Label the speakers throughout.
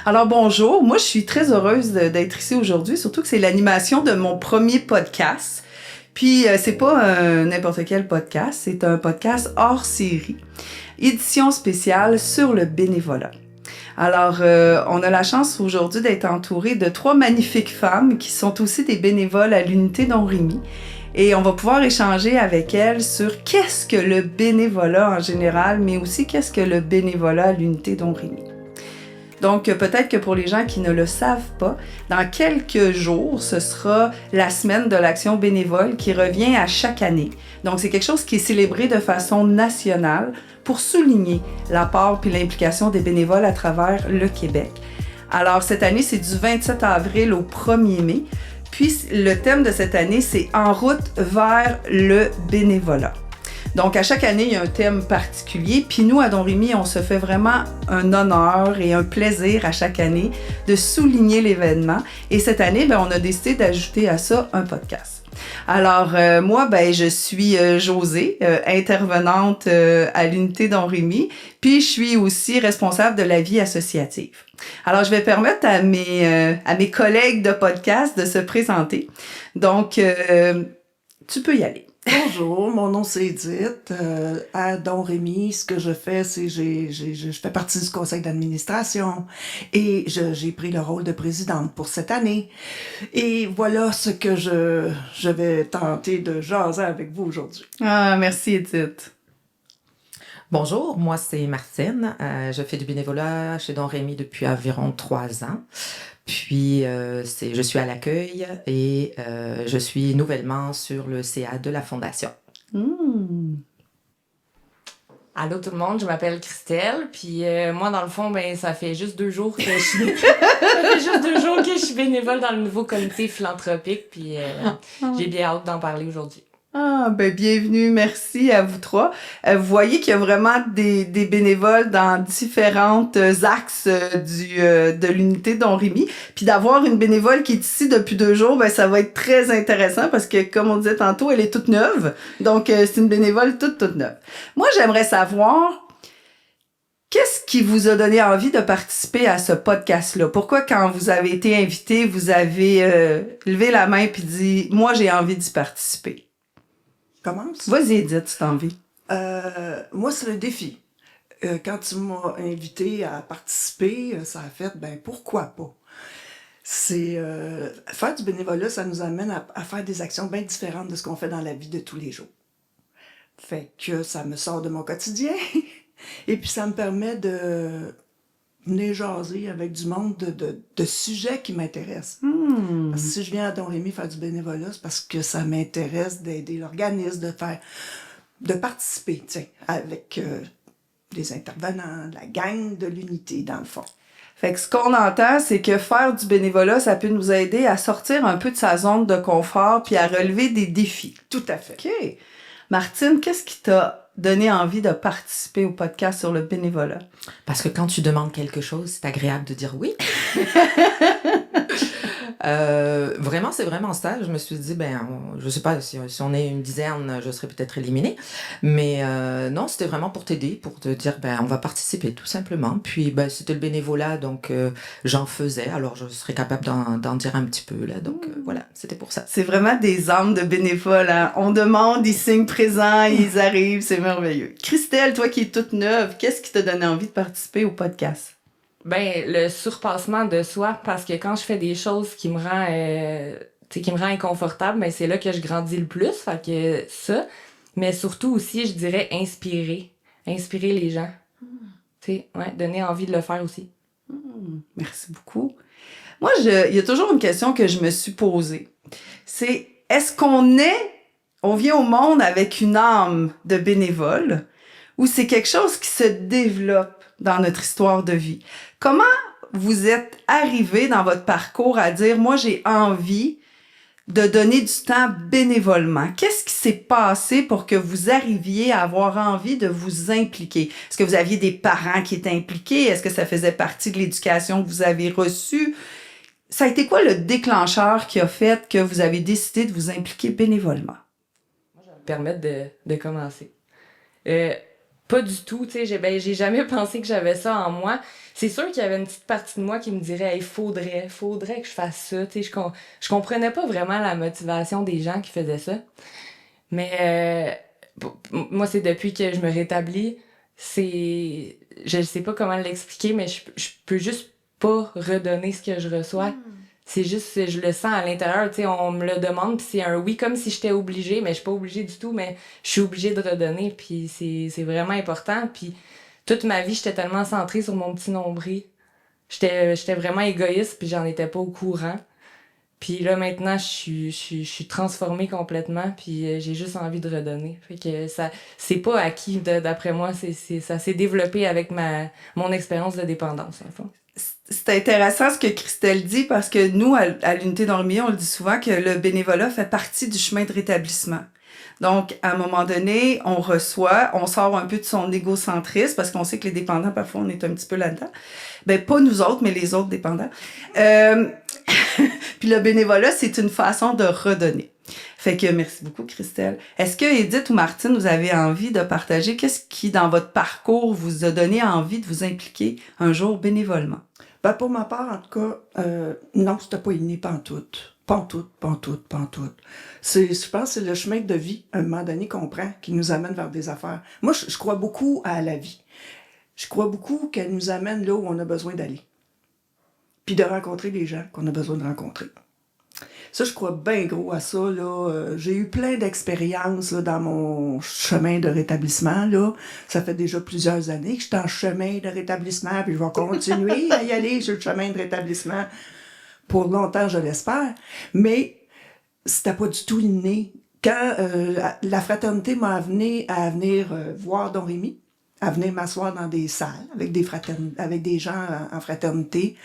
Speaker 1: Alors bonjour, moi je suis très heureuse d'être ici aujourd'hui, surtout que c'est l'animation de mon premier podcast. Puis c'est pas n'importe quel podcast, c'est un podcast hors série, édition spéciale sur le bénévolat. Alors on a la chance aujourd'hui d'être entouré de 3 magnifiques femmes qui sont aussi des bénévoles à l'unité Don Rémy. Et on va pouvoir échanger avec elles sur qu'est-ce que le bénévolat en général, mais aussi qu'est-ce que le bénévolat à l'unité Don Rémy. Donc, peut-être que pour les gens qui ne le savent pas, dans quelques jours, ce sera la semaine de l'action bénévole qui revient à chaque année. Donc, c'est quelque chose qui est célébré de façon nationale pour souligner l'apport puis l'implication des bénévoles à travers le Québec. Alors, cette année, c'est du 27 avril au 1er mai. Puis, le thème de cette année, c'est « En route vers le bénévolat ». Donc, à chaque année, il y a un thème particulier. Puis nous, à Don Rémy, on se fait vraiment un honneur et un plaisir à chaque année de souligner l'événement. Et cette année, on a décidé d'ajouter à ça un podcast. Alors, moi, je suis Josée, intervenante à l'unité Don Rémy. Puis, je suis aussi responsable de la vie associative. Alors, je vais permettre à mes collègues de podcast de se présenter. Donc, tu peux y aller.
Speaker 2: Bonjour, mon nom c'est Edith. À Don Rémy, ce que je fais, c'est je fais partie du conseil d'administration et j'ai pris le rôle de présidente pour cette année. Et voilà ce que je vais tenter de jaser avec vous aujourd'hui.
Speaker 1: Ah, merci Edith.
Speaker 3: Bonjour, moi c'est Martine. Je fais du bénévolat chez Don Rémy depuis environ 3 ans. Puis, je suis à l'accueil et je suis nouvellement sur le CA de la Fondation.
Speaker 4: Allô tout le monde, je m'appelle Christelle, puis moi dans le fond, ça fait juste 2 jours que je suis bénévole dans le nouveau comité philanthropique, puis j'ai bien hâte d'en parler aujourd'hui.
Speaker 1: Ah, bienvenue, merci à vous 3. Vous voyez qu'il y a vraiment des bénévoles dans différentes axes de l'unité Don Rémy. Puis d'avoir une bénévole qui est ici depuis 2 jours, ça va être très intéressant parce que, comme on disait tantôt, elle est toute neuve. Donc, c'est une bénévole toute neuve. Moi, j'aimerais savoir, qu'est-ce qui vous a donné envie de participer à ce podcast-là? Pourquoi, quand vous avez été invité, vous avez levé la main puis dit « Moi, j'ai envie d'y participer ».
Speaker 2: Commence?
Speaker 1: Vas-y, Edith, si t'as envie.
Speaker 2: Moi, c'est le défi. Quand tu m'as invité à participer, ça a fait, pourquoi pas? C'est faire du bénévolat, ça nous amène à faire des actions bien différentes de ce qu'on fait dans la vie de tous les jours. Fait que ça me sort de mon quotidien et puis ça me permet de venir jaser avec du monde de sujets qui m'intéressent. Parce que si je viens à Don Rémy faire du bénévolat, c'est parce que ça m'intéresse d'aider l'organisme, de participer, avec des intervenants, la gang de l'unité, dans le fond.
Speaker 1: Fait que ce qu'on entend, c'est que faire du bénévolat, ça peut nous aider à sortir un peu de sa zone de confort puis à relever des défis.
Speaker 2: Tout à fait.
Speaker 1: OK. Martine, qu'est-ce qui t'a donné envie de participer au podcast sur le bénévolat?
Speaker 3: Parce que quand tu demandes quelque chose, c'est agréable de dire oui. Vraiment, c'est vraiment ça. Je me suis dit, je sais pas, si on est une dizaine, je serais peut-être éliminée. Mais non, c'était vraiment pour t'aider, pour te dire, on va participer tout simplement. Puis, c'était le bénévolat, donc j'en faisais. Alors, je serais capable d'en dire un petit peu, là. Donc, voilà, c'était pour ça.
Speaker 1: C'est vraiment des âmes de bénévoles, hein? On demande, ils signent présents, ils arrivent, c'est merveilleux. Christelle, toi qui es toute neuve, qu'est-ce qui t'a donné envie de participer au podcast?
Speaker 4: Le surpassement de soi, parce que quand je fais des choses qui me rend inconfortable, c'est là que je grandis le plus, fait que ça. Mais surtout aussi, je dirais inspirer les gens. Donner envie de le faire aussi.
Speaker 1: Merci beaucoup. Moi, il y a toujours une question que je me suis posée. C'est, est-ce on vient au monde avec une âme de bénévole ou c'est quelque chose qui se développe dans notre histoire de vie? Comment vous êtes arrivé dans votre parcours à dire, moi, j'ai envie de donner du temps bénévolement? Qu'est-ce qui s'est passé pour que vous arriviez à avoir envie de vous impliquer? Est-ce que vous aviez des parents qui étaient impliqués? Est-ce que ça faisait partie de l'éducation que vous avez reçue? Ça a été quoi le déclencheur qui a fait que vous avez décidé de vous impliquer bénévolement?
Speaker 4: Moi, je vais me permettre de commencer. pas du tout, tu sais, j'ai jamais pensé que j'avais ça en moi. C'est sûr qu'il y avait une petite partie de moi qui me dirait, hey, faudrait que je fasse ça, tu sais, je comprenais pas vraiment la motivation des gens qui faisaient ça. Mais moi, c'est depuis que je me rétablis, je sais pas comment l'expliquer, mais je peux juste pas redonner ce que je reçois. C'est juste, je le sens à l'intérieur, tu sais, on me le demande, puis c'est un oui, comme si j'étais obligée, mais je suis pas obligée du tout, mais je suis obligée de redonner, puis c'est vraiment important, puis toute ma vie, j'étais tellement centrée sur mon petit nombril. J'étais vraiment égoïste, puis j'en étais pas au courant. Puis là, maintenant, je suis transformée complètement, puis j'ai juste envie de redonner. Fait que c'est pas acquis, d'après moi, ça s'est développé avec mon expérience de dépendance, en fait.
Speaker 1: C'est intéressant ce que Christelle dit parce que nous, à l'unité Dormier, on le dit souvent que le bénévolat fait partie du chemin de rétablissement. Donc, à un moment donné, on sort un peu de son égocentrisme parce qu'on sait que les dépendants, parfois, on est un petit peu là-dedans. Ben, pas nous autres, mais les autres dépendants. Puis le bénévolat, c'est une façon de redonner. Fait que merci beaucoup, Christelle. Est-ce que Edith ou Martine, vous avez envie de partager qu'est-ce qui, dans votre parcours, vous a donné envie de vous impliquer un jour bénévolement?
Speaker 2: Ben, pour ma part, en tout cas, non, c'était pas inné pantoute. Pantoute. Je pense que c'est le chemin de vie, à un moment donné, qu'on prend, qui nous amène vers des affaires. Moi, je crois beaucoup à la vie. Je crois beaucoup qu'elle nous amène là où on a besoin d'aller. Puis de rencontrer les gens qu'on a besoin de rencontrer. Ça, je crois bien gros à ça, là. J'ai eu plein d'expériences, là, dans mon chemin de rétablissement, là. Ça fait déjà plusieurs années que je suis en chemin de rétablissement, puis je vais continuer à y aller sur le chemin de rétablissement pour longtemps, je l'espère. Mais c'était pas du tout inné. Quand la fraternité m'a amené à venir voir Don Rémy, à venir m'asseoir dans des salles avec des gens en fraternité,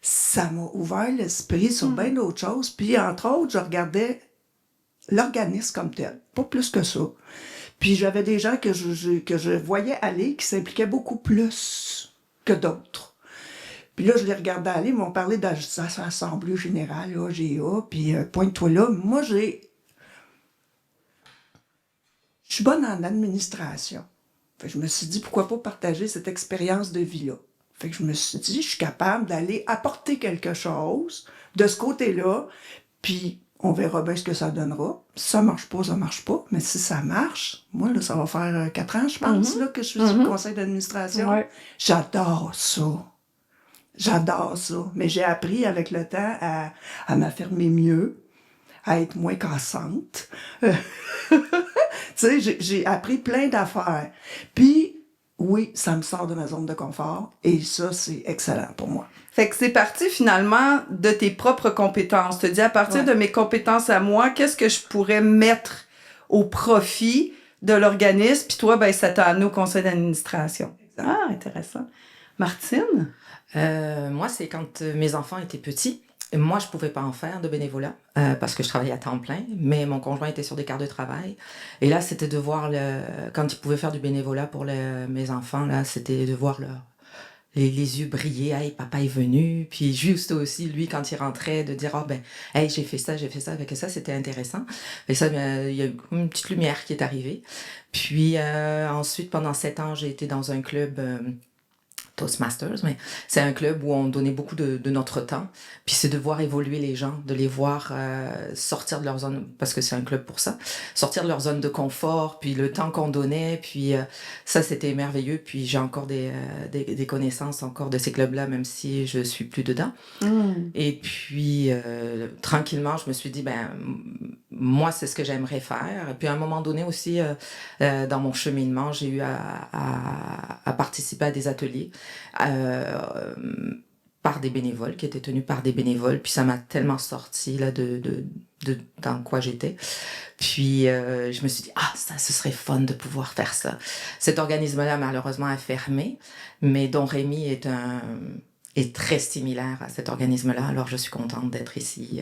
Speaker 2: ça m'a ouvert l'esprit sur bien d'autres choses. Puis, entre autres, je regardais l'organisme comme tel, pas plus que ça. Puis, j'avais des gens que je voyais aller qui s'impliquaient beaucoup plus que d'autres. Puis là, je les regardais aller, ils m'ont parlé d'Assemblée générale, AGA, puis pointe-toi là. Moi, je suis bonne en administration. Fait que je me suis dit, pourquoi pas partager cette expérience de vie-là? Fait que je me suis dit, je suis capable d'aller apporter quelque chose de ce côté-là, puis on verra bien ce que ça donnera. Si ça marche pas, ça marche pas. Mais si ça marche, moi, là, ça va faire 4 ans, je pense, là, que je suis sur le conseil d'administration.
Speaker 1: Ouais.
Speaker 2: J'adore ça. Mais j'ai appris avec le temps à m'affirmer mieux, à être moins cassante. Tu sais, j'ai appris plein d'affaires. Puis, oui, ça me sort de ma zone de confort et ça, c'est excellent pour moi.
Speaker 1: Fait que c'est parti finalement de tes propres compétences. Tu te dis, à partir de mes compétences à moi, qu'est-ce que je pourrais mettre au profit de l'organisme? Puis toi, ben, ça t'a amené au conseil d'administration.
Speaker 2: Exact.
Speaker 1: Ah, intéressant. Martine?
Speaker 3: Moi, c'est quand mes enfants étaient petits. Moi, je pouvais pas en faire de bénévolat parce que je travaillais à temps plein, mais mon conjoint était sur des quarts de travail. Et là, c'était de voir quand il pouvait faire du bénévolat pour mes enfants, là, c'était de voir les yeux briller. Hey, papa est venu. Puis juste aussi, lui, quand il rentrait, de dire, oh ben, hey, j'ai fait ça. Avec ça, c'était intéressant. Et ça, il y a une petite lumière qui est arrivée. Puis ensuite, pendant 7 ans, j'ai été dans un club Toastmasters, mais c'est un club où on donnait beaucoup de notre temps. Puis c'est de voir évoluer les gens, de les voir sortir de leur zone, parce que c'est un club pour ça, sortir de leur zone de confort, puis le temps qu'on donnait, puis ça c'était merveilleux. Puis j'ai encore des connaissances encore de ces clubs-là, même si je suis plus dedans. Et puis tranquillement, je me suis dit, ben moi c'est ce que j'aimerais faire. Et puis à un moment donné aussi, dans mon cheminement, j'ai eu à participer à des ateliers par des bénévoles, qui étaient tenus par des bénévoles, puis ça m'a tellement sorti là de dans quoi j'étais. Puis je me suis dit, ça, ce serait fun de pouvoir faire ça. Cet organisme-là, malheureusement, a fermé, mais Don Rémy est très similaire à cet organisme-là, alors je suis contente d'être ici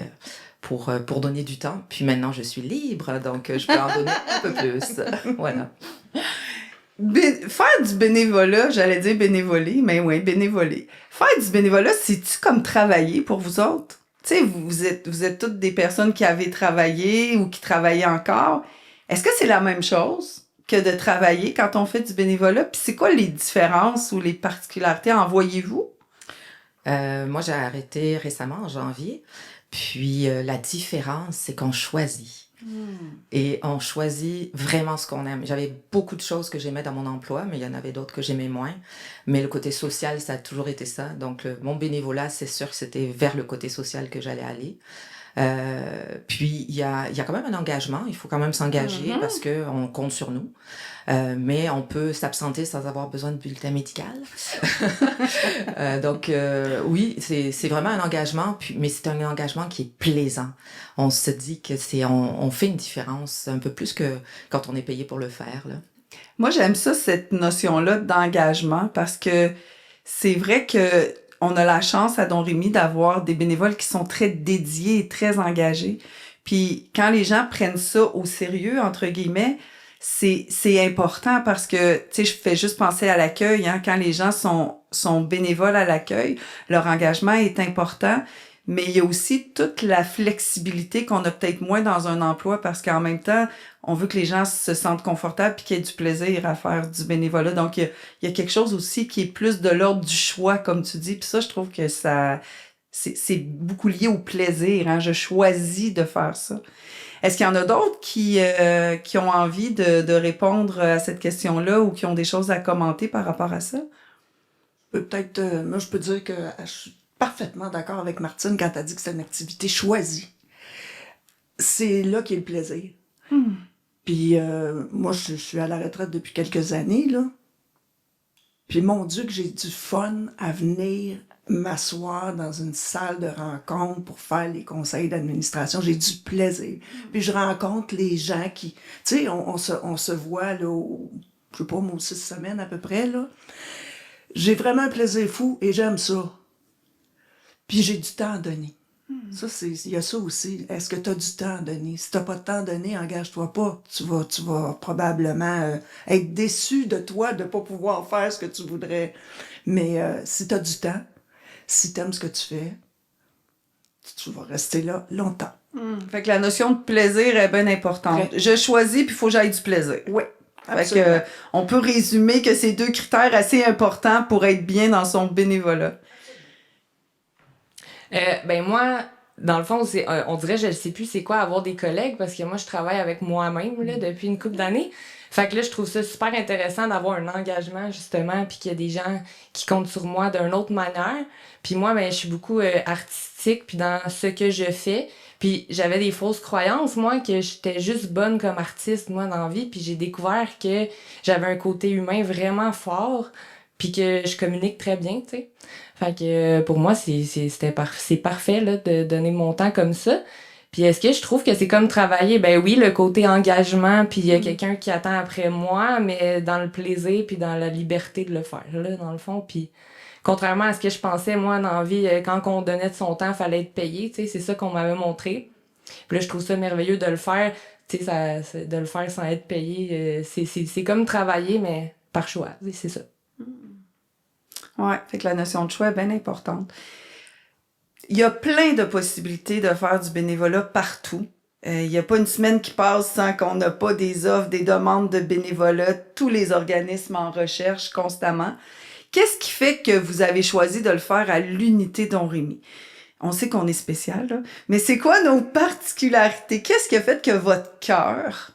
Speaker 3: pour donner du temps. Puis maintenant, je suis libre, donc je peux en donner un peu plus. Voilà.
Speaker 1: Faire du bénévolat, j'allais dire bénévoler, mais oui, bénévoler. Faire du bénévolat, c'est-tu comme travailler pour vous autres? Tu sais, vous êtes toutes des personnes qui avaient travaillé ou qui travaillent encore. Est-ce que c'est la même chose que de travailler quand on fait du bénévolat? Puis c'est quoi les différences ou les particularités en voyez-vous?
Speaker 3: Moi, j'ai arrêté récemment, en janvier. Puis la différence, c'est qu'on choisit. Et on choisit vraiment ce qu'on aime. J'avais beaucoup de choses que j'aimais dans mon emploi, mais il y en avait d'autres que j'aimais moins. Mais le côté social, ça a toujours été ça. Donc, mon bénévolat, c'est sûr que c'était vers le côté social que j'allais aller. Puis, il y a quand même un engagement. Il faut quand même s'engager parce qu'on compte sur nous. Mais on peut s'absenter sans avoir besoin de bulletin médical. Donc, oui, c'est vraiment un engagement, mais c'est un engagement qui est plaisant. On se dit que on fait une différence un peu plus que quand on est payé pour le faire, là.
Speaker 1: Moi, j'aime ça, cette notion-là d'engagement, parce que c'est vrai que on a la chance à Don Rémy d'avoir des bénévoles qui sont très dédiés et très engagés. Puis quand les gens prennent ça au sérieux, entre guillemets, c'est important parce que, tu sais, je fais juste penser à l'accueil, hein, quand les gens sont bénévoles à l'accueil, leur engagement est important, mais il y a aussi toute la flexibilité qu'on a peut-être moins dans un emploi parce qu'en même temps, on veut que les gens se sentent confortables puis qu'il y ait du plaisir à faire du bénévolat. Donc, il y a quelque chose aussi qui est plus de l'ordre du choix, comme tu dis. Puis ça, je trouve que c'est beaucoup lié au plaisir, hein. Je choisis de faire ça. Est-ce qu'il y en a d'autres qui ont envie de répondre à cette question-là ou qui ont des choses à commenter par rapport à ça?
Speaker 2: Peut-être, moi, je peux dire que je suis parfaitement d'accord avec Martine quand elle dit que c'est une activité choisie. C'est là qu'est le plaisir. Puis, moi, je suis à la retraite depuis quelques années, là. Puis, mon Dieu, que j'ai du fun à venir m'asseoir dans une salle de rencontre pour faire les conseils d'administration. J'ai du plaisir. Puis, je rencontre les gens qui... Tu sais, on se voit, là, je sais pas, moi, 6 semaines à peu près, là. J'ai vraiment un plaisir fou et j'aime ça. Puis j'ai du temps à donner. Ça, il y a ça aussi. Est-ce que tu as du temps à donner? Si tu n'as pas de temps à donner, engage-toi pas. Tu vas probablement être déçu de toi de ne pas pouvoir faire ce que tu voudrais. Mais si tu as du temps, si tu aimes ce que tu fais, tu vas rester là longtemps.
Speaker 1: Fait que la notion de plaisir est bien importante.
Speaker 2: Ouais.
Speaker 1: Je choisis, puis il faut que j'aille du plaisir.
Speaker 2: Oui,
Speaker 1: Fait
Speaker 2: absolument.
Speaker 1: que, on peut résumer que c'est 2 critères assez importants pour être bien dans son bénévolat.
Speaker 4: Ben moi, dans le fond, on dirait, je ne sais plus c'est quoi avoir des collègues parce que moi, je travaille avec moi-même là, depuis une couple d'années. Fait que là, je trouve ça super intéressant d'avoir un engagement, justement, puis qu'il y a des gens qui comptent sur moi d'une autre manière. Puis moi, ben, je suis beaucoup artistique, puis dans ce que je fais. Puis j'avais des fausses croyances, moi, que j'étais juste bonne comme artiste, moi, dans la vie. Puis j'ai découvert que j'avais un côté humain vraiment fort, puis que je communique très bien, tu sais. Fait que pour moi, c'est parfait là, de donner mon temps comme ça. Puis est-ce que je trouve que c'est comme travailler? Ben oui, le côté engagement, puis il y a quelqu'un qui attend après moi, mais dans le plaisir, puis dans la liberté de le faire, là, dans le fond. Puis contrairement à ce que je pensais, moi, dans la vie, quand on donnait de son temps, il fallait être payé, tu sais, c'est ça qu'on m'avait montré. Puis là, je trouve ça merveilleux de le faire, tu sais, de le faire sans être payé. C'est comme travailler, mais par choix, c'est ça.
Speaker 1: Ouais, fait que la notion de choix est bien importante. Il y a plein de possibilités de faire du bénévolat partout. Il n'y a pas une semaine qui passe sans qu'on n'a pas des offres, des demandes de bénévolat. Tous les organismes en recherche constamment. Qu'est-ce qui fait que vous avez choisi de le faire à l'unité Don Rémy? On sait qu'on est spécial, là, mais c'est quoi nos particularités? Qu'est-ce qui a fait que votre cœur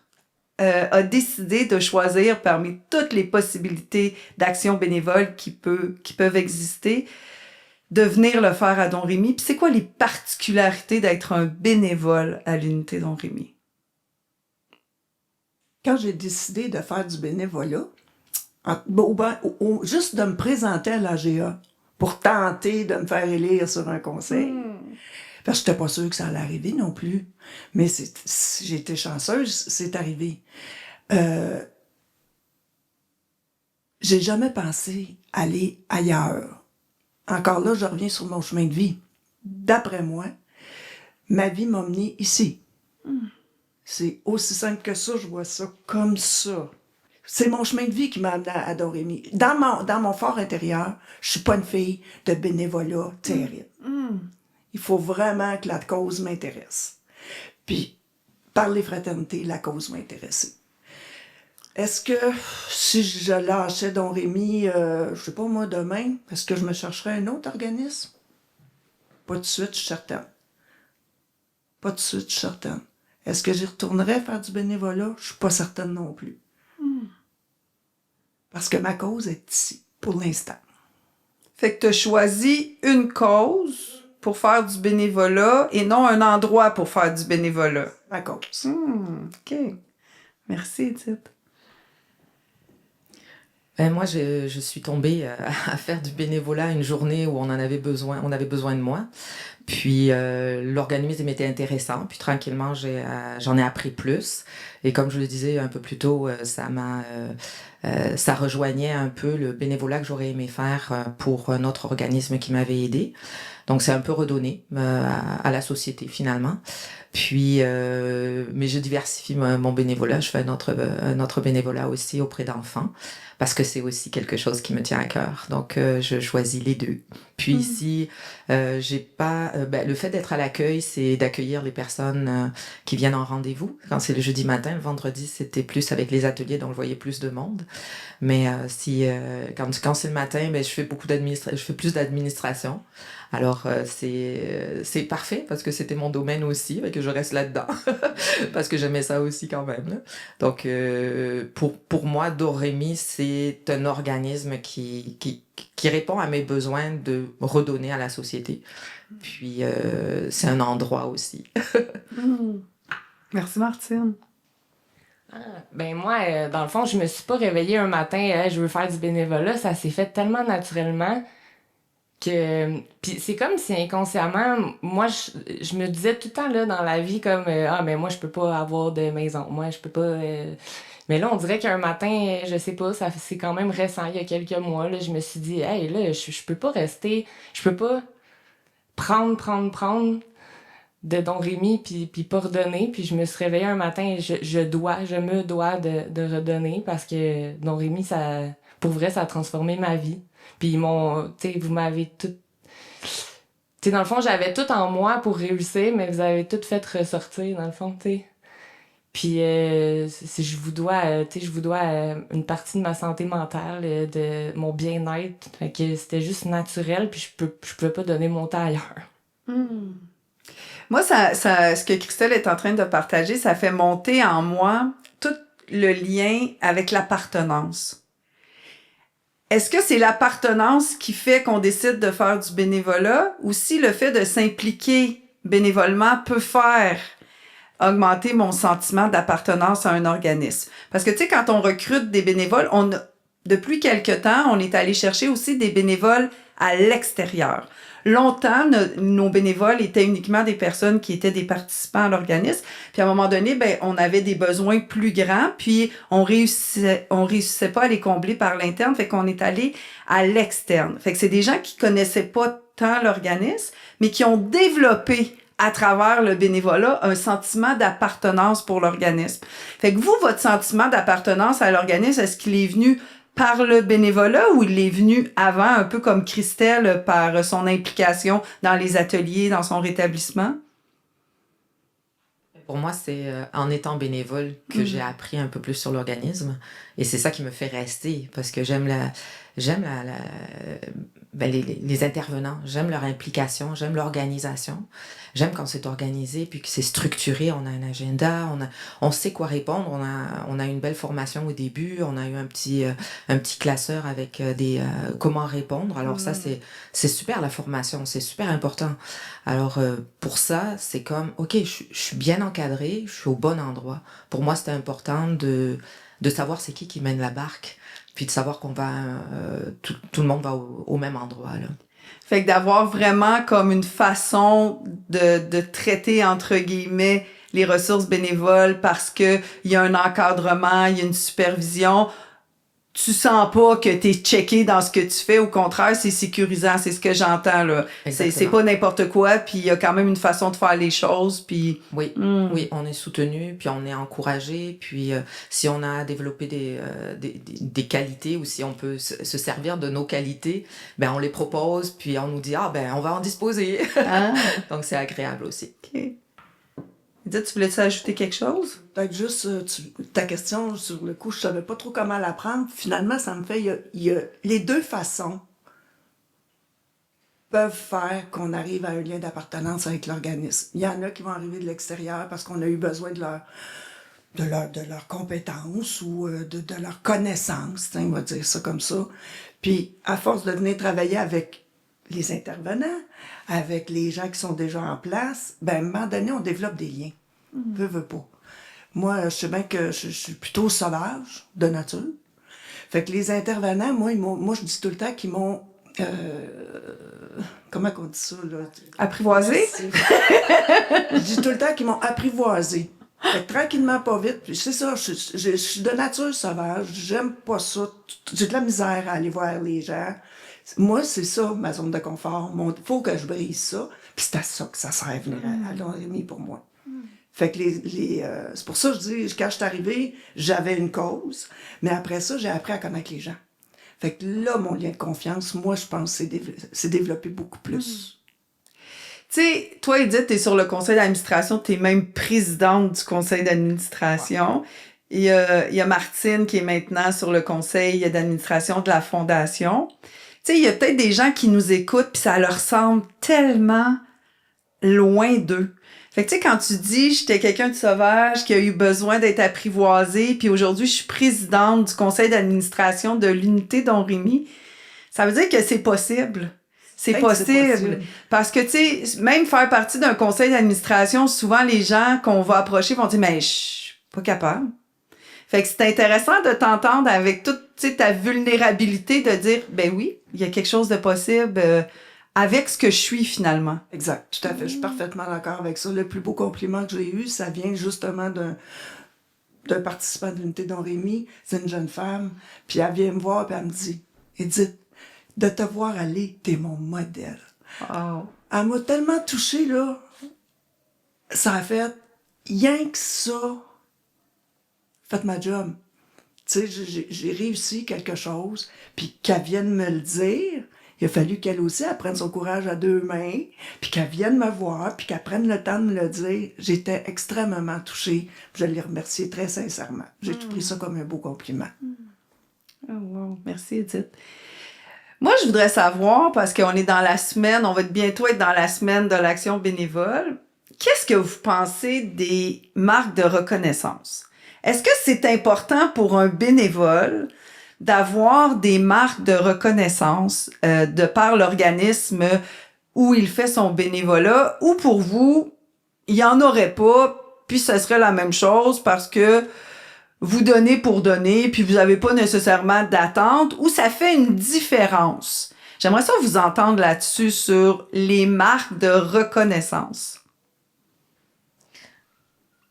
Speaker 1: a décidé de choisir parmi toutes les possibilités d'action bénévole qui peuvent exister, de venir le faire à Don Rémy? Puis c'est quoi les particularités d'être un bénévole à l'unité Don Rémy?
Speaker 2: Quand j'ai décidé de faire du bénévolat, juste de me présenter à l'AGA pour tenter de me faire élire sur un conseil. Parce que j'étais pas sûre que ça allait arriver non plus. Mais j'ai été chanceuse, c'est arrivé. J'ai jamais pensé aller ailleurs. Encore là, je reviens sur mon chemin de vie. D'après moi, ma vie m'a menée ici. C'est aussi simple que ça, je vois ça comme ça. C'est mon chemin de vie qui m'a amené à Don Rémy. Dans mon fort intérieur, je suis pas une fille de bénévolat terrible. Il faut vraiment que la cause m'intéresse. Puis, par les fraternités, la cause m'a intéressée. Est-ce que si je lâchais Don Rémy, je sais pas moi, demain, est-ce que je me chercherais un autre organisme? Pas tout de suite, je suis certaine. Pas tout de suite, je suis certaine. Est-ce que j'y retournerais faire du bénévolat? Je suis pas certaine non plus. Parce que ma cause est ici, pour l'instant.
Speaker 1: Fait que tu as choisi une cause pour faire du bénévolat et non un endroit pour faire du bénévolat.
Speaker 2: Ma cause.
Speaker 1: OK. Merci, Edith.
Speaker 3: Ben, moi, je suis tombée à faire du bénévolat une journée où on avait besoin de moi. Puis l'organisme était intéressant. Puis tranquillement, j'en ai appris plus. Et comme je le disais un peu plus tôt, ça rejoignait un peu le bénévolat que j'aurais aimé faire pour un autre organisme qui m'avait aidé. Donc c'est un peu redonné à la société finalement. Puis, mais je diversifie mon bénévolat. Je fais un autre bénévolat aussi auprès d'enfants parce que c'est aussi quelque chose qui me tient à cœur. Donc, je choisis les deux. Puis ici, j'ai pas. Le fait d'être à l'accueil, c'est d'accueillir les personnes qui viennent en rendez-vous. Quand c'est le jeudi matin, le vendredi, c'était plus avec les ateliers, donc je voyais plus de monde. Mais quand c'est le matin, je fais je fais plus d'administration. Alors, c'est parfait parce que c'était mon domaine aussi et que je reste là-dedans parce que j'aimais ça aussi quand même. Là. Donc, pour moi, Dorémy, c'est un organisme qui répond à mes besoins de redonner à la société. Puis, c'est un endroit aussi.
Speaker 1: Merci, Martine.
Speaker 4: Ben moi, dans le fond, je me suis pas réveillée un matin, je veux faire du bénévolat, ça s'est fait tellement naturellement que puis c'est comme si inconsciemment moi je me disais tout le temps là dans la vie comme mais moi je peux pas avoir de maison, moi je peux pas mais là on dirait qu'un matin je sais pas, ça c'est quand même récent, il y a quelques mois là, je me suis dit hey là je peux pas rester, je peux pas prendre de Don Rémy puis pas redonner, puis je me suis réveillée un matin et je me dois de redonner parce que Don Rémy ça pour vrai ça a transformé ma vie. Puis vous m'avez tout... Tu sais, dans le fond, j'avais tout en moi pour réussir, mais vous avez tout fait ressortir, dans le fond, tu sais. Puis, je vous dois une partie de ma santé mentale, de mon bien-être. Fait que c'était juste naturel, puis je pouvais pas donner mon temps ailleurs.
Speaker 1: Moi, ce que Christelle est en train de partager, ça fait monter en moi tout le lien avec l'appartenance. Est-ce que c'est l'appartenance qui fait qu'on décide de faire du bénévolat ou si le fait de s'impliquer bénévolement peut faire augmenter mon sentiment d'appartenance à un organisme? Parce que, tu sais, quand on recrute des bénévoles, depuis quelque temps, on est allé chercher aussi des bénévoles à l'extérieur. Longtemps, nos bénévoles étaient uniquement des personnes qui étaient des participants à l'organisme. Puis à un moment donné, on avait des besoins plus grands, puis on réussissait pas à les combler par l'interne, fait qu'on est allé à l'externe. Fait que c'est des gens qui connaissaient pas tant l'organisme, mais qui ont développé à travers le bénévolat un sentiment d'appartenance pour l'organisme. Fait que vous, votre sentiment d'appartenance à l'organisme, est-ce qu'il est venu par le bénévolat ou il est venu avant, un peu comme Christelle, par son implication dans les ateliers, dans son rétablissement?
Speaker 3: Pour moi, c'est en étant bénévole que j'ai appris un peu plus sur l'organisme. Et c'est ça qui me fait rester, parce que j'aime les intervenants, j'aime leur implication, j'aime l'organisation. J'aime quand c'est organisé, puis que c'est structuré, on a un agenda, on sait quoi répondre, on a une belle formation au début, on a eu un petit classeur avec comment répondre. Alors ça, c'est super la formation, c'est super important. Alors pour ça, c'est comme, ok, je suis bien encadrée, je suis au bon endroit. Pour moi, c'était important de savoir c'est qui mène la barque, puis de savoir qu'on va, tout le monde va au même endroit, là.
Speaker 1: Fait que d'avoir vraiment comme une façon de traiter, entre guillemets, les ressources bénévoles parce que il y a un encadrement, il y a une supervision. Tu sens pas que t'es checké dans ce que tu fais. Au contraire, c'est sécurisant. C'est ce que j'entends, là. C'est pas n'importe quoi, puis il y a quand même une façon de faire les choses, puis...
Speaker 3: Oui, on est soutenu, puis on est encouragé, puis si on a développé des qualités ou si on peut se servir de nos qualités, on les propose, puis on nous dit, on va en disposer. Donc, c'est agréable aussi.
Speaker 1: OK. Edith, tu voulais-tu ajouter quelque chose?
Speaker 2: Peut-être juste ta question, sur le coup, je savais pas trop comment la prendre. Finalement, ça me fait, il y a les deux façons peuvent faire qu'on arrive à un lien d'appartenance avec l'organisme. Il y en a qui vont arriver de l'extérieur parce qu'on a eu besoin de leur compétence ou de leur connaissance, on va dire ça comme ça. Puis, à force de venir travailler avec les intervenants, avec les gens qui sont déjà en place, ben, à un moment donné, on développe des liens. Veux pas. Moi, je sais bien que je suis plutôt sauvage de nature. Fait que les intervenants, moi je dis tout le temps qu'ils m'ont... comment on dit ça, là?
Speaker 1: Apprivoisé?
Speaker 2: Je dis tout le temps qu'ils m'ont apprivoisé. Fait que tranquillement, pas vite. Puis c'est ça, je suis de nature sauvage. J'aime pas ça. J'ai de la misère à aller voir les gens. Moi, c'est ça, ma zone de confort. Faut que je brise ça. Puis c'est à ça que ça sert à venir à Domrémy pour moi. Fait que c'est pour ça que je dis, quand je suis arrivée, j'avais une cause. Mais après ça, j'ai appris à connaître les gens. Fait que là, mon lien de confiance, moi, je pense que c'est développé beaucoup plus.
Speaker 1: Tu sais, toi, Edith, t'es sur le conseil d'administration, t'es même présidente du conseil d'administration. Il y a Martine qui est maintenant sur le conseil d'administration de la fondation. Tu sais, il y a peut-être des gens qui nous écoutent puis ça leur semble tellement loin d'eux. Fait que tu sais, quand tu dis « j'étais quelqu'un de sauvage qui a eu besoin d'être apprivoisé puis aujourd'hui, je suis présidente du conseil d'administration de l'unité Domrémy », ça veut dire que c'est possible. C'est possible. Parce que, tu sais, même faire partie d'un conseil d'administration, souvent, les gens qu'on va approcher vont dire « mais je suis pas capable ». Fait que c'est intéressant de t'entendre avec toute, tu sais, ta vulnérabilité de dire « ben oui, il y a quelque chose de possible avec ce que je suis finalement ».
Speaker 2: Exact, tout à fait. Je suis parfaitement d'accord avec ça. Le plus beau compliment que j'ai eu, ça vient justement d'un participant de l'unité Domrémy. C'est une jeune femme. Puis elle vient me voir et elle me dit « Edith, de te voir aller, t'es mon modèle. »
Speaker 1: Oh.
Speaker 2: Elle m'a tellement touchée, là. Ça a fait rien que ça. Faites ma job. Tu sais, j'ai réussi quelque chose, puis qu'elle vienne me le dire, il a fallu qu'elle aussi elle prenne son courage à deux mains, puis qu'elle vienne me voir, puis qu'elle prenne le temps de me le dire. J'étais extrêmement touchée. Je l'ai remerciée très sincèrement. J'ai tout pris ça comme un beau compliment.
Speaker 1: Oh wow, merci Edith. Moi, je voudrais savoir, parce qu'on est dans la semaine, on va bientôt être dans la semaine de l'action bénévole, qu'est-ce que vous pensez des marques de reconnaissance? Est-ce que c'est important pour un bénévole d'avoir des marques de reconnaissance de par l'organisme où il fait son bénévolat, ou pour vous, il n'y en aurait pas, puis ce serait la même chose parce que vous donnez pour donner, puis vous n'avez pas nécessairement d'attente, ou ça fait une différence? J'aimerais ça vous entendre là-dessus sur les marques de reconnaissance.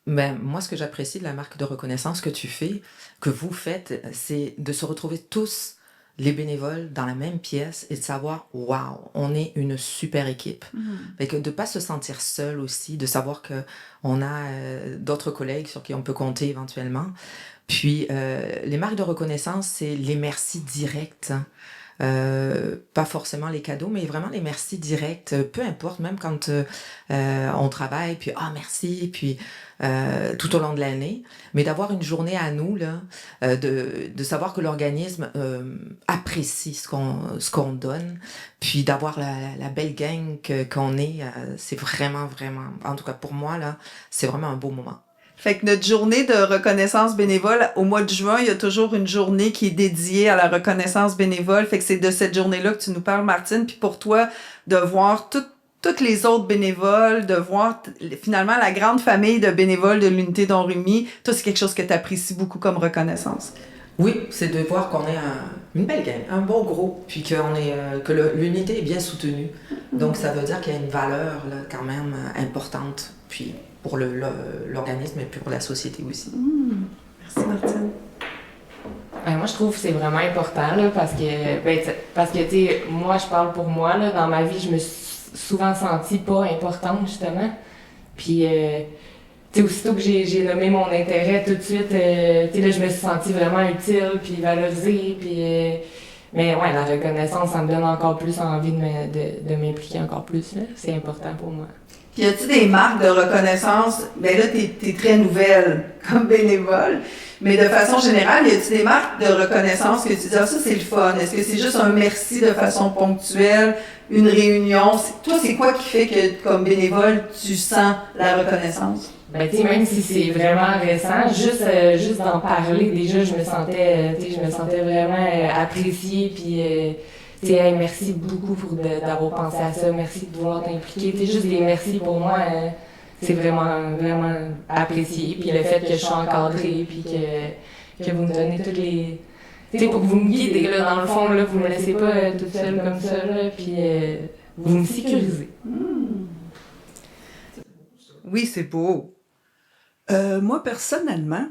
Speaker 3: Ben, moi, ce que j'apprécie de la marque de reconnaissance que vous faites, c'est de se retrouver tous, les bénévoles, dans la même pièce et de savoir, waouh, on est une super équipe. Fait que de pas se sentir seul aussi, de savoir que on a d'autres collègues sur qui on peut compter éventuellement. Puis, les marques de reconnaissance, c'est les merci directs. Pas forcément les cadeaux, mais vraiment les merci directs, peu importe, même quand on travaille, puis merci, puis tout au long de l'année, mais d'avoir une journée à nous, là, de savoir que l'organisme apprécie ce qu'on donne, puis d'avoir la belle gang qu'on est, c'est vraiment, en tout cas pour moi, là, c'est vraiment un beau moment.
Speaker 1: Fait que notre journée de reconnaissance bénévole, au mois de juin, il y a toujours une journée qui est dédiée à la reconnaissance bénévole. Fait que c'est de cette journée-là que tu nous parles, Martine. Puis pour toi, de voir toutes les autres bénévoles, de voir finalement la grande famille de bénévoles de l'unité Domrémy, toi, c'est quelque chose que tu apprécies beaucoup comme reconnaissance.
Speaker 3: Oui, c'est de voir qu'on est une belle gang, un bon groupe, puis que l'unité est bien soutenue. Donc ça veut dire qu'il y a une valeur là, quand même importante, puis pour l'organisme et puis pour la société aussi.
Speaker 1: Merci Martine.
Speaker 4: Moi, je trouve que c'est vraiment important là, parce que tu sais, moi, je parle pour moi. Là, dans ma vie, je me suis souvent sentie pas importante, justement. Puis, tu sais, aussitôt que j'ai nommé mon intérêt, tout de suite, tu sais, là, je me suis sentie vraiment utile, puis valorisée, puis... mais ouais, la reconnaissance, ça me donne encore plus envie de m'impliquer encore plus. Là. C'est important pour moi.
Speaker 1: Puis y a-t-il des marques de reconnaissance? Ben là, t'es très nouvelle comme bénévole. Mais de façon générale, y a-t-il des marques de reconnaissance que tu dis, ah, ça c'est le fun? Est-ce que c'est juste un merci de façon ponctuelle, une réunion? Toi, c'est quoi qui fait que, comme bénévole, tu sens la reconnaissance?
Speaker 4: Ben, tu sais, même si c'est vraiment récent, juste d'en parler, déjà, je me sentais vraiment appréciée, puis, tu sais, hey, merci beaucoup d'avoir pensé à ça, merci de vouloir t'impliquer. Tu sais, juste des merci pour moi, c'est vraiment, vraiment apprécié. Puis le fait que je sois encadrée, puis que vous me donnez toutes les... Tu sais, pour que vous me guidez, là, dans le fond, là, vous me laissez pas toute seule comme ça, là, puis vous me sécurisez.
Speaker 1: Oui, c'est beau.
Speaker 2: Moi, personnellement,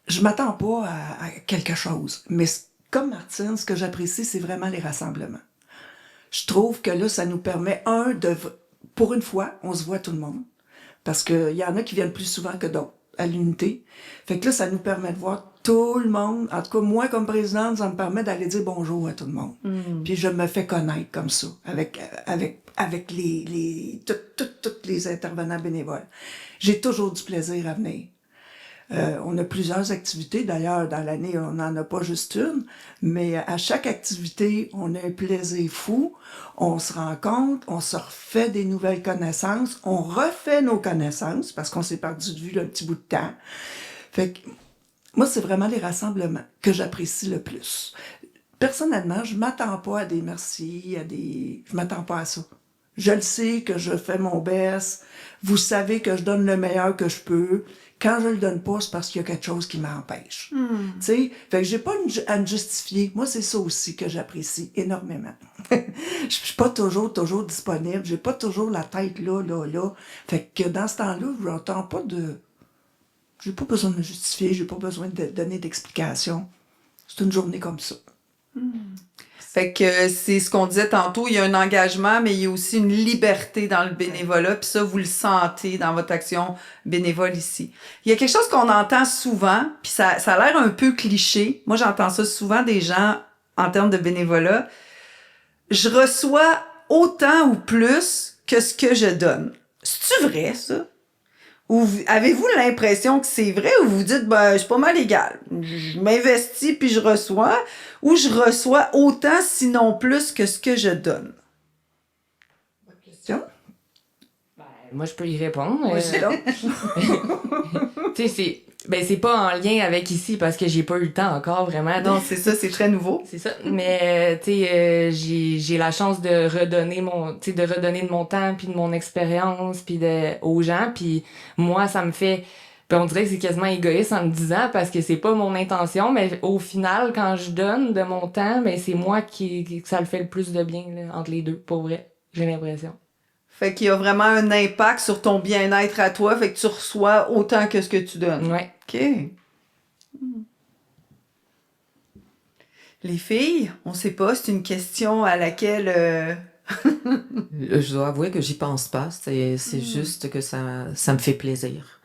Speaker 2: je m'attends pas à quelque chose. Mais comme Martine, ce que j'apprécie, c'est vraiment les rassemblements. Je trouve que là, ça nous permet, pour une fois, on se voit tout le monde. Parce qu'il y en a qui viennent plus souvent que d'autres à l'unité. Fait que là, ça nous permet de voir tout le monde. En tout cas, moi, comme présidente, ça me permet d'aller dire bonjour à tout le monde. Puis je me fais connaître comme ça, avec tous les intervenants bénévoles. J'ai toujours du plaisir à venir. On a plusieurs activités. D'ailleurs, dans l'année, on n'en a pas juste une. Mais à chaque activité, on a un plaisir fou. On se rencontre, on se refait des nouvelles connaissances. On refait nos connaissances parce qu'on s'est perdu de vue un petit bout de temps. Fait que moi, c'est vraiment les rassemblements que j'apprécie le plus. Personnellement, je m'attends pas à des merci, je m'attends pas à ça. Je le sais que je fais mon best. Vous savez que je donne le meilleur que je peux. Quand je le donne pas, c'est parce qu'il y a quelque chose qui m'empêche. Tu sais, fait que j'ai pas à me justifier. Moi, c'est ça aussi que j'apprécie énormément. Je suis pas toujours disponible. J'ai pas toujours la tête là. Fait que dans ce temps-là, je n'entends pas j'ai pas besoin de me justifier. J'ai pas besoin de donner d'explications. C'est une journée comme ça.
Speaker 1: Fait que c'est ce qu'on disait tantôt, il y a un engagement, mais il y a aussi une liberté dans le bénévolat, puis ça, vous le sentez dans votre action bénévole ici. Il y a quelque chose qu'on entend souvent, puis ça a l'air un peu cliché. Moi, j'entends ça souvent des gens en termes de bénévolat. Je reçois autant ou plus que ce que je donne. C'est-tu vrai, ça? Ou avez-vous l'impression que c'est vrai ou vous dites, ben, je suis pas mal égal. Je m'investis puis je reçois, ou je reçois autant, sinon plus que ce que je donne?
Speaker 2: Bonne question.
Speaker 4: Moi, je peux y répondre.
Speaker 2: Oui, c'est là.
Speaker 4: Tu sais, c'est pas en lien avec ici parce que j'ai pas eu le temps encore vraiment.
Speaker 1: Non, c'est ça, c'est très nouveau.
Speaker 4: C'est ça. Mais tu sais, j'ai la chance de redonner de mon temps puis de mon expérience puis aux gens. Puis moi, ça me fait. Puis on dirait que c'est quasiment égoïste en me disant parce que c'est pas mon intention, mais au final, quand je donne de mon temps, mais c'est moi que ça le fait le plus de bien là, entre les deux, pour vrai. J'ai l'impression.
Speaker 1: Fait qu'il y a vraiment un impact sur ton bien-être à toi, fait que tu reçois autant que ce que tu donnes.
Speaker 4: Ouais.
Speaker 1: OK. Les filles, on sait pas, c'est une question à laquelle...
Speaker 3: Je dois avouer que j'y pense pas. C'est juste que ça me fait plaisir.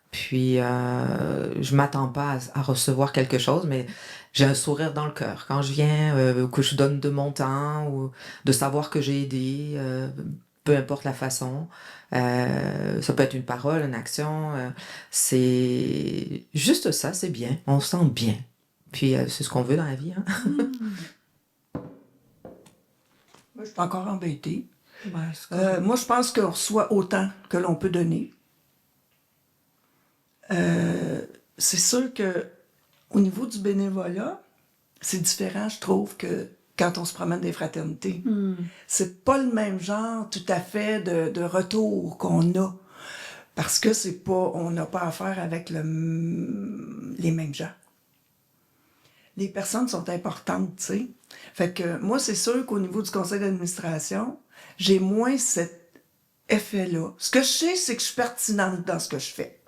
Speaker 3: Puis, je m'attends pas à recevoir quelque chose, mais j'ai un sourire dans le cœur. Quand je viens, que je donne de mon temps, ou de savoir que j'ai aidé, peu importe la façon. Ça peut être une parole, une action. C'est juste ça, c'est bien. On se sent bien. Puis, c'est ce qu'on veut dans la vie. Hein?
Speaker 2: Moi, je suis encore embêtée. Moi, je pense qu'on reçoit autant que l'on peut donner. C'est sûr que au niveau du bénévolat, c'est différent, je trouve, que quand on se promène des fraternités. C'est pas le même genre tout à fait de retour qu'on a. Parce que on n'a pas affaire avec les mêmes gens. Les personnes sont importantes, tu sais. Fait que moi, c'est sûr qu'au niveau du conseil d'administration, j'ai moins cet effet-là. Ce que je sais, c'est que je suis pertinente dans ce que je fais.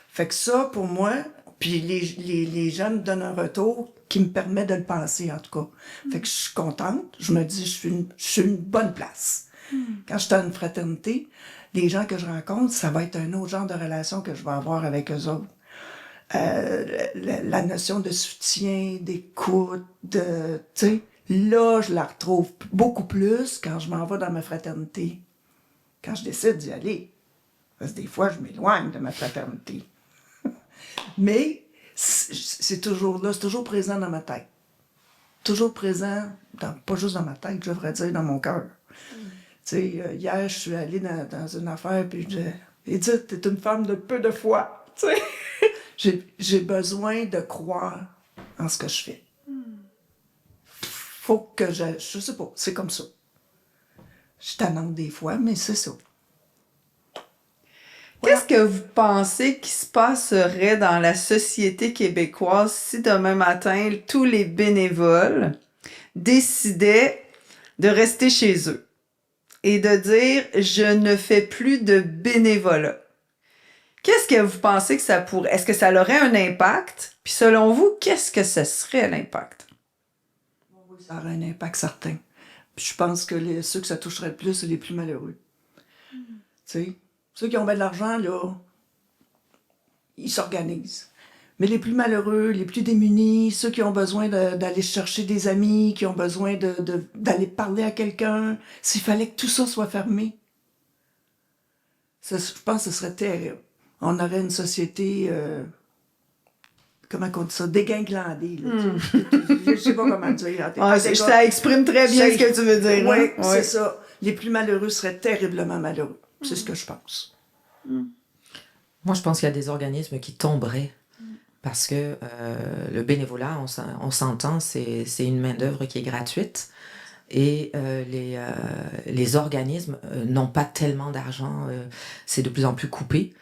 Speaker 2: Fait que ça, pour moi, puis les gens me donnent un retour qui me permet de le penser, en tout cas. Fait que je suis contente. Je me dis, je suis une bonne place. Quand je suis dans une fraternité, les gens que je rencontre, ça va être un autre genre de relation que je vais avoir avec eux autres. La notion de soutien, d'écoute, tu sais, là, je la retrouve beaucoup plus quand je m'en vais dans ma fraternité. quand je décide d'y aller. Parce que des fois, je m'éloigne de ma fraternité. Mais c'est toujours là, c'est toujours présent dans ma tête. Toujours présent, pas juste dans ma tête, je devrais dire dans mon cœur. Tu sais, hier, je suis allée dans une affaire, puis je dis, Edith, t'es une femme de peu de foi. Tu sais, j'ai besoin de croire en ce que je fais. Faut que je sais pas, c'est comme ça. Je suis tannante des fois, mais c'est ça.
Speaker 1: Qu'est-ce que vous pensez qui se passerait dans la société québécoise si demain matin, tous les bénévoles décidaient de rester chez eux et de dire « je ne fais plus de bénévolat ». Qu'est-ce que vous pensez que ça pourrait... Est-ce que ça aurait un impact? Puis selon vous, qu'est-ce que ce serait l'impact?
Speaker 2: Oui, ça aurait un impact certain. Puis je pense que ceux que ça toucherait le plus, c'est les plus malheureux. Tu sais, ceux qui ont bien de l'argent, là, ils s'organisent. Mais les plus malheureux, les plus démunis, ceux qui ont besoin d'aller chercher des amis, qui ont besoin d'aller parler à quelqu'un, s'il fallait que tout ça soit fermé, je pense que ce serait terrible. On aurait une société, comment on dit ça, déginglandée. Je sais pas comment dire.
Speaker 1: Ça exprime très bien ce que tu veux dire.
Speaker 2: Oui,
Speaker 1: hein?
Speaker 2: c'est ça. Les plus malheureux seraient terriblement malheureux. C'est ce que je pense.
Speaker 3: Moi, je pense qu'il y a des organismes qui tomberaient parce que le bénévolat, on s'entend, c'est une main-d'œuvre qui est gratuite et les organismes n'ont pas tellement d'argent, c'est de plus en plus coupé.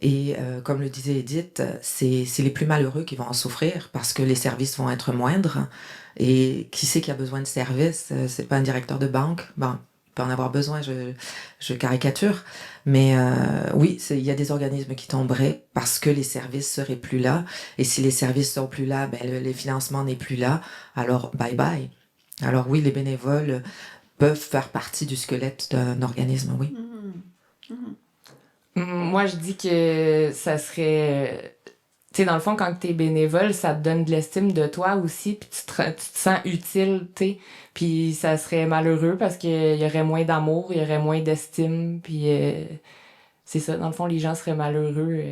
Speaker 3: Et comme le disait Edith, c'est les plus malheureux qui vont en souffrir parce que les services vont être moindres. Et qui sait qui a besoin de services? C'est pas un directeur de banque. Bon, il peut en avoir besoin, je caricature. Mais oui, il y a des organismes qui tomberaient parce que les services seraient plus là. Et si les services sont plus là, ben, les financements n'est plus là. Alors, bye bye. Alors oui, les bénévoles peuvent faire partie du squelette d'un organisme, oui.
Speaker 4: Moi, je dis que ça serait... Tu sais, dans le fond, quand t'es bénévole, ça te donne de l'estime de toi aussi, puis tu te sens utile, tu sais. Puis ça serait malheureux parce qu'il y aurait moins d'amour, il y aurait moins d'estime, puis c'est ça. Dans le fond, les gens seraient malheureux.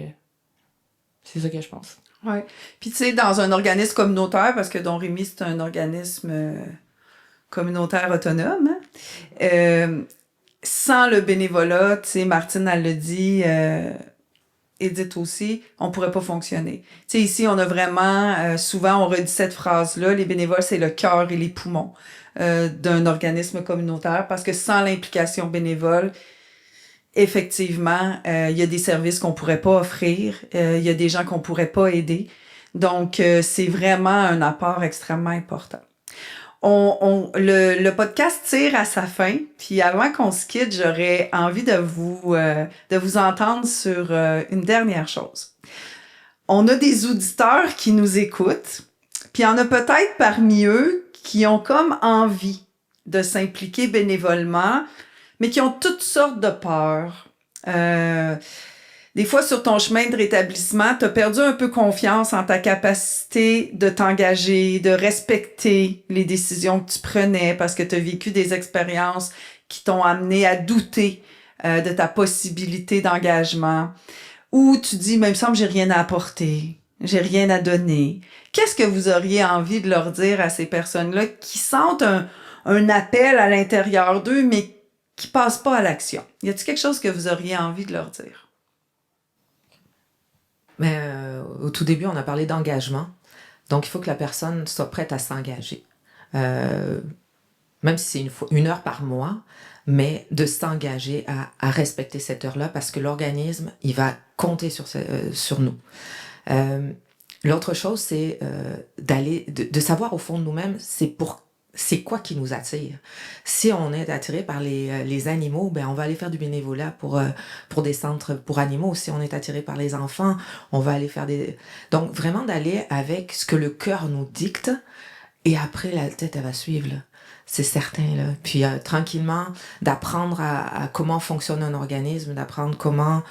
Speaker 4: C'est ça que je pense.
Speaker 1: Oui. Puis tu sais, dans un organisme communautaire, parce que Don Rémy, c'est un organisme communautaire autonome, hein, sans le bénévolat, tu sais, Martine, elle le dit, Edith aussi, on pourrait pas fonctionner. Tu sais, ici, on a vraiment, souvent, on redit cette phrase-là, les bénévoles, c'est le cœur et les poumons d'un organisme communautaire, parce que sans l'implication bénévole, effectivement, il y a des services qu'on pourrait pas offrir, il y a des gens qu'on pourrait pas aider. Donc, c'est vraiment un apport extrêmement important. Le podcast tire à sa fin, puis avant qu'on se quitte, j'aurais envie de vous entendre sur une dernière chose. On a des auditeurs qui nous écoutent, puis il y en a peut-être parmi eux qui ont comme envie de s'impliquer bénévolement, mais qui ont toutes sortes de peurs. Des fois, sur ton chemin de rétablissement, tu as perdu un peu confiance en ta capacité de t'engager, de respecter les décisions que tu prenais parce que tu as vécu des expériences qui t'ont amené à douter de ta possibilité d'engagement. Ou tu dis, mais il me semble que j'ai rien à apporter, j'ai rien à donner. Qu'est-ce que vous auriez envie de leur dire à ces personnes-là qui sentent un appel à l'intérieur d'eux, mais qui passent pas à l'action? Y a-t-il quelque chose que vous auriez envie de leur dire?
Speaker 3: Mais au tout début, on a parlé d'engagement. Donc, il faut que la personne soit prête à s'engager. Même si c'est une heure par mois, mais de s'engager à respecter cette heure-là parce que l'organisme, il va compter sur nous. L'autre chose, c'est de savoir au fond de nous-mêmes, c'est quoi qui nous attire. Si on est attiré par les animaux, ben on va aller faire du bénévolat pour des centres pour animaux. Si on est attiré par les enfants, on va aller faire donc vraiment d'aller avec ce que le cœur nous dicte et après la tête elle va suivre là. C'est certain, là. Puis tranquillement, d'apprendre à comment fonctionne un organisme, d'apprendre comment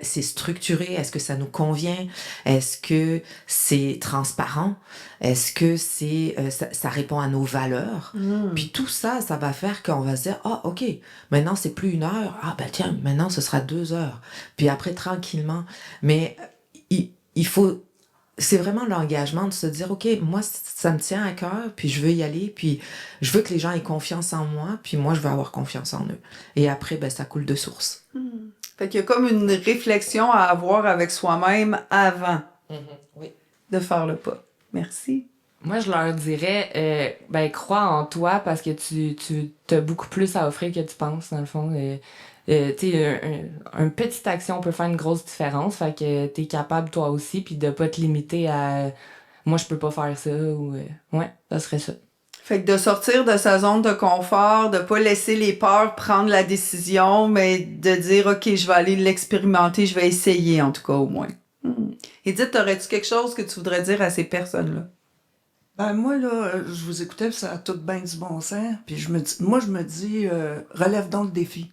Speaker 3: c'est structuré, est-ce que ça nous convient, est-ce que c'est transparent, est-ce que ça répond à nos valeurs. Puis tout ça, ça va faire qu'on va se dire, ah, OK, maintenant c'est plus 1 heure, ah ben tiens, maintenant ce sera 2 heures. Puis après, tranquillement. Mais il faut... C'est vraiment l'engagement de se dire, OK, moi, ça me tient à cœur, puis je veux y aller, puis je veux que les gens aient confiance en moi, puis moi, je veux avoir confiance en eux. Et après, ben, ça coule de source.
Speaker 1: Fait qu'il y a comme une réflexion à avoir avec soi-même avant
Speaker 3: Oui.
Speaker 1: de faire le pas. Merci.
Speaker 4: Moi, je leur dirais, crois en toi parce que tu as beaucoup plus à offrir que tu penses, dans le fond. Tu sais, une petite action peut faire une grosse différence. Fait que t'es capable, toi aussi, puis de pas te limiter à « moi, je peux pas faire ça » ou ouais, ça serait ça.
Speaker 1: Fait que de sortir de sa zone de confort, de pas laisser les peurs prendre la décision, mais de dire « OK, je vais aller l'expérimenter, je vais essayer, en tout cas, au moins. » Edith, t'aurais-tu quelque chose que tu voudrais dire à ces personnes-là?
Speaker 2: Ben moi, là, je vous écoutais, puis ça a tout bien du bon sens. Puis je me dis, relève donc le défi.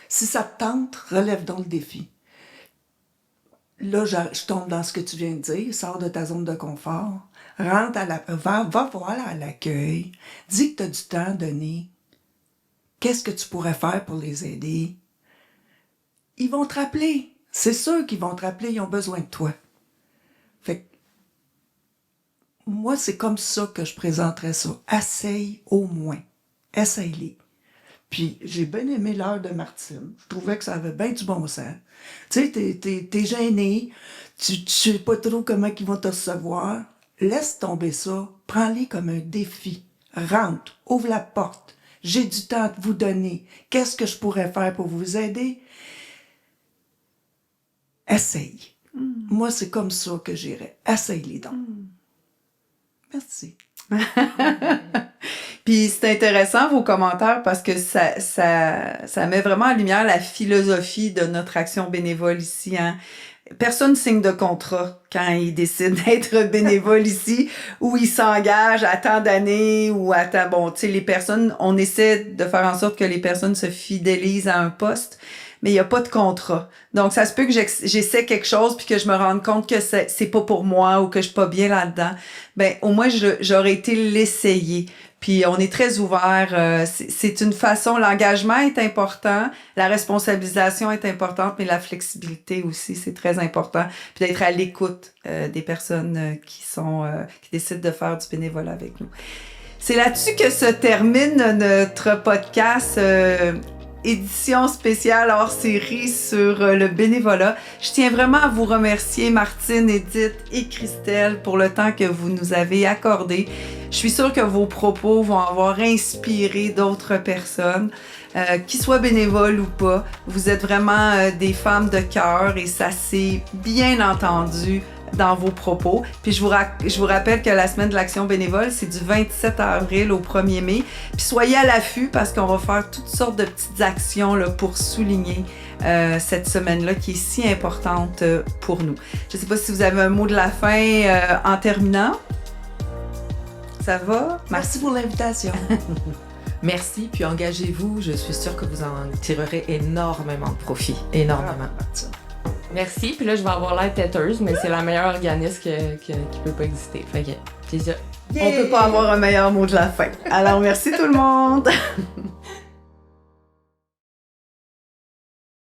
Speaker 2: Si ça te tente, relève donc le défi. Là, je tombe dans ce que tu viens de dire, sors de ta zone de confort, va voir à l'accueil, dis que tu as du temps donné. Qu'est-ce que tu pourrais faire pour les aider? Ils vont te rappeler. C'est sûr qu'ils vont te rappeler, ils ont besoin de toi. Fait que moi, c'est comme ça que je présenterais ça. Essaye au moins. Essaye-les. Puis, j'ai bien aimé l'heure de Martine. Je trouvais que ça avait bien du bon sens. Tu sais, t'es gêné. Tu sais pas trop comment ils vont te recevoir. Laisse tomber ça. Prends-les comme un défi. Rentre. Ouvre la porte. J'ai du temps à vous donner. Qu'est-ce que je pourrais faire pour vous aider? Essaye. Moi, c'est comme ça que j'irais. Essaye-les donc. Merci.
Speaker 1: Puis c'est intéressant vos commentaires parce que ça met vraiment en lumière la philosophie de notre action bénévole ici. Hein? Personne signe de contrat quand il décide d'être bénévole ici, ou il s'engage à tant d'années, ou à tant... Bon, tu sais, les personnes, on essaie de faire en sorte que les personnes se fidélisent à un poste, mais il n'y a pas de contrat. Donc, ça se peut que j'essaie quelque chose puis que je me rende compte que c'est pas pour moi ou que je suis pas bien là-dedans. Ben, au moins, j'aurais été l'essayer. Puis, on est très ouvert. C'est une façon... L'engagement est important, la responsabilisation est importante, mais la flexibilité aussi, c'est très important. Puis, d'être à l'écoute des personnes qui décident de faire du bénévolat avec nous. C'est là-dessus que se termine notre podcast édition spéciale hors série sur le bénévolat. Je tiens vraiment à vous remercier, Martine, Edith et Christelle, pour le temps que vous nous avez accordé. Je suis sûre que vos propos vont avoir inspiré d'autres personnes, qu'ils soient bénévoles ou pas. Vous êtes vraiment des femmes de cœur et ça s'est bien entendu dans vos propos. Puis je vous rappelle que la semaine de l'action bénévole, c'est du 27 avril au 1er mai. Puis soyez à l'affût parce qu'on va faire toutes sortes de petites actions là, pour souligner cette semaine-là qui est si importante pour nous. Je ne sais pas si vous avez un mot de la fin en terminant. Ça va?
Speaker 2: Merci pour l'invitation.
Speaker 3: Merci, puis engagez-vous. Je suis sûre que vous en tirerez énormément de profit. Énormément.
Speaker 4: Merci, puis là, je vais avoir l'air têteuse, mais c'est la meilleure organisme qui peut pas exister. Fait que, c'est ça.
Speaker 1: On peut pas avoir un meilleur mot de la fin. Alors, merci tout le monde!